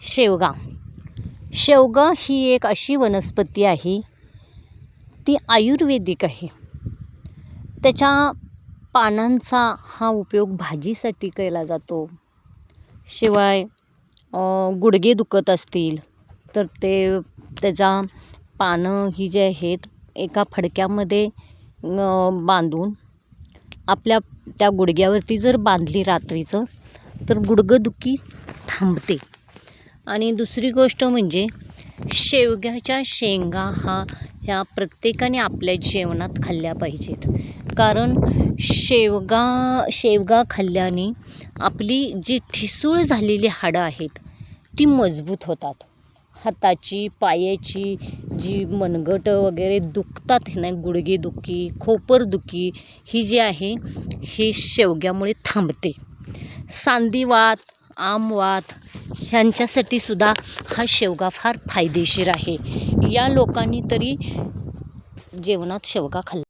शेवगा. शेवगा ही एक अशी वनस्पती आहे, ती आयुर्वेदिक आहे. त्याच्या पानांचा हा उपयोग भाजीसाठी केला जातो. शिवाय गुडघे दुखत असतील तर त्याचा पानं ही जी आहेत एका फडक्यामध्ये बांधून आपल्या त्या गुडघ्यावरती जर बांधली रात्रीचं तर गुडघेदुखी थांबते. आणि दुसरी गोष्ट म्हणजे शेवग्याच्या शेंगा ह्या प्रत्येकाने आपल्या जेवणात खाल्ल्या पाहिजेत. कारण शेवगा खाल्ल्याने आपली जी ठिसूळ झालेली हाडं आहेत ती मजबूत होतात. हाताची पायाची जी मनगट वगैरे दुखतात ना, गुडघेदुखी खोपरदुखी ही जी आहे ही शेवग्यामुळे थांबते. सांधीवात आमवात ह्यांच्यासाठी सुद्धा हा शेवगा फार फायदेशीर आहे. या लोकांनी तरी जेवणात शेवगा खाल्ला.